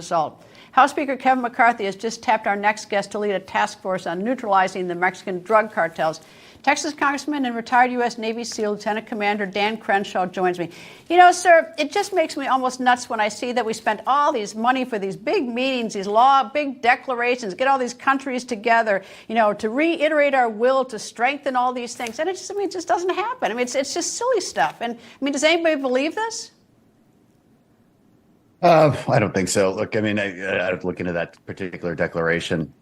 result. House Speaker Kevin McCarthy has just tapped our next guest to lead a task force on neutralizing the Mexican drug cartels. Texas Congressman and retired U.S. Navy SEAL Lieutenant Commander Dan Crenshaw joins me. You know, sir, it just makes me almost nuts when I see that we spent all these money for these big meetings, these big declarations, get all these countries together, you know, to reiterate our will to strengthen all these things. And it just doesn't happen. I mean, it's just silly stuff. And I mean, does anybody believe this? I don't think so. Look, I mean, I have to look into that particular declaration.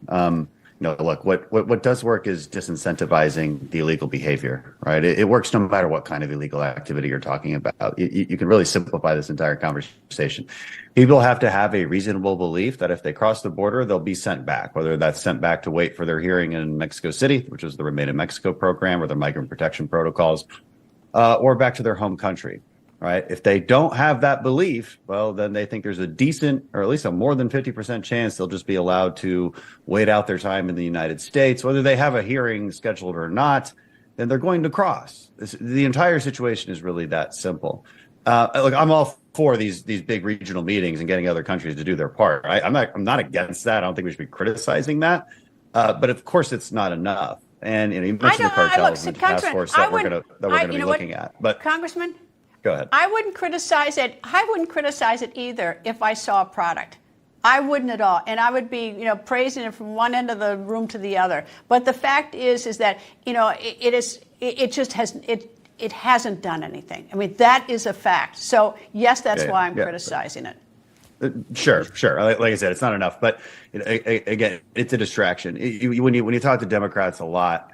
Look, what does work is disincentivizing the illegal behavior, right? It works no matter what kind of illegal activity you're talking about. You can really simplify this entire conversation. People have to have a reasonable belief that if they cross the border, they'll be sent back, whether that's sent back to wait for their hearing in Mexico City, which is the Remain in Mexico program or their migrant protection protocols, or back to their home country. Right. If they don't have that belief, well, then they think there's a decent, or at least a more than 50% chance they'll just be allowed to wait out their time in the United States, whether they have a hearing scheduled or not, then they're going to cross. The entire situation is really that simple. Look, I'm all for these big regional meetings and getting other countries to do their part. Right? I'm not against that. I don't think we should be criticizing that. But of course, it's not enough. And you mentioned the cartels and the task force that we're going to be looking at. But Congressman. Go ahead. I wouldn't criticize it. I wouldn't criticize it either if I saw a product. I wouldn't at all, and I would be, praising it from one end of the room to the other. But the fact is that it hasn't done anything. I mean, that is a fact. So yes, that's why I'm criticizing it. Sure. Like I said, it's not enough. But again, it's a distraction. When you talk to Democrats a lot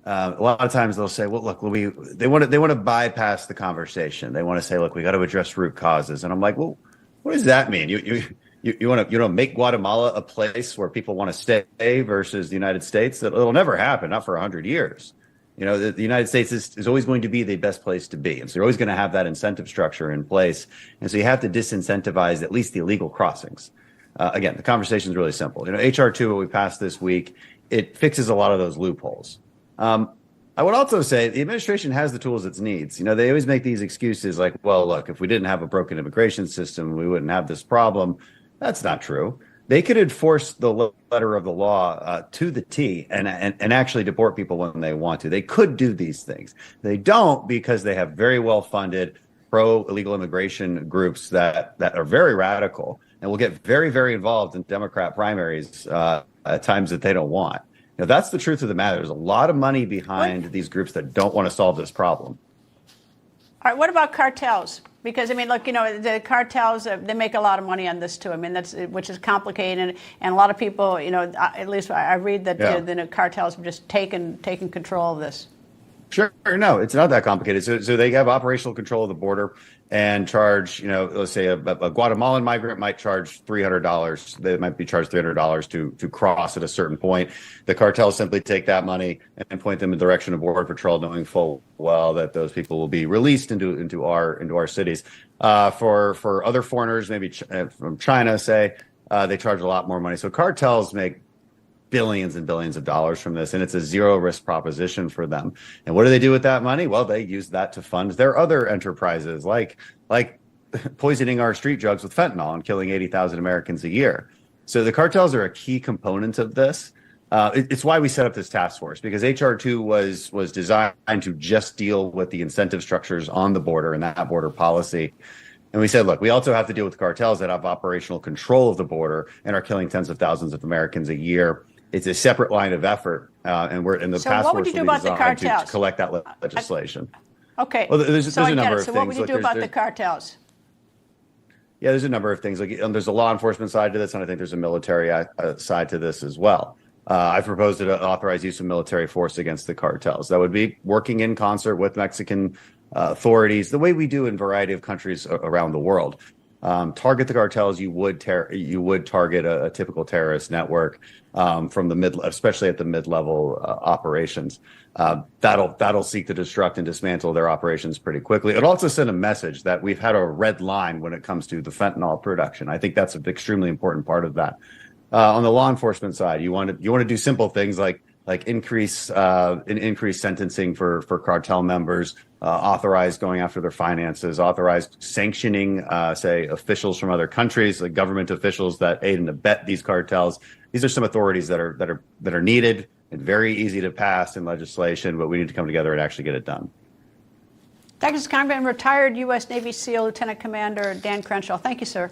of times they'll say, well, look, they want to bypass the conversation. They want to say, look, we got to address root causes. And I'm like, well, what does that mean? You want to make Guatemala a place where people want to stay versus the United States? It'll never happen, not for 100 years. The United States is always going to be the best place to be. And so you're always going to have that incentive structure in place. And so you have to disincentivize at least the illegal crossings. Again, the conversation is really simple. HR 2, what we passed this week, it fixes a lot of those loopholes. I would also say the administration has the tools it needs. They always make these excuses like, well, look, if we didn't have a broken immigration system, we wouldn't have this problem. That's not true. They could enforce the letter of the law to the T and actually deport people when they want to. They could do these things. They don't because they have very well-funded pro-illegal immigration groups that are very radical and will get very, very involved in Democrat primaries at times that they don't want. That's the truth of the matter. There's a lot of money behind these groups that don't want to solve this problem. All right. What about cartels? Because, I mean, look, the cartels, they make a lot of money on this, too. I mean, which is complicated. And a lot of people, at least I read that the cartels have just taken control of this. Sure. No, it's not that complicated. So they have operational control of the border and charge, let's say a Guatemalan migrant might charge $300. They might be charged $300 to cross at a certain point. The cartels simply take that money and point them in the direction of Border Patrol, knowing full well that those people will be released into our cities. For other foreigners, maybe from China, say, they charge a lot more money. So cartels make billions and billions of dollars from this, and it's a zero risk proposition for them. And what do they do with that money? Well, they use that to fund their other enterprises, like poisoning our street drugs with fentanyl and killing 80,000 Americans a year. So the cartels are a key component of this. It's why we set up this task force, because HR 2 was designed to just deal with the incentive structures on the border and that border policy. And we said, look, we also have to deal with cartels that have operational control of the border and are killing tens of thousands of Americans a year. It's a separate line of effort, and we're in the task force will be designed to collect that legislation. Okay. Well, there's a number of things. So what would you do about the cartels? Yeah, there's a number of things. Like there's a law enforcement side to this, and I think there's a military side to this as well. I proposed to authorize use of military force against the cartels. That would be working in concert with Mexican authorities, the way we do in a variety of countries around the world. Target the cartels. You would target a typical terrorist network from especially at the mid-level operations. That'll seek to destruct and dismantle their operations pretty quickly. It'll also send a message that we've had a red line when it comes to the fentanyl production. I think that's an extremely important part of that. On the law enforcement side, you want to do simple things like like increase sentencing for cartel members, authorize going after their finances, authorize sanctioning, say, officials from other countries, like government officials that aid and abet these cartels. These are some authorities that are needed and very easy to pass in legislation, but we need to come together and actually get it done. Texas Congressman, retired U.S. Navy SEAL Lieutenant Commander Dan Crenshaw. Thank you, sir.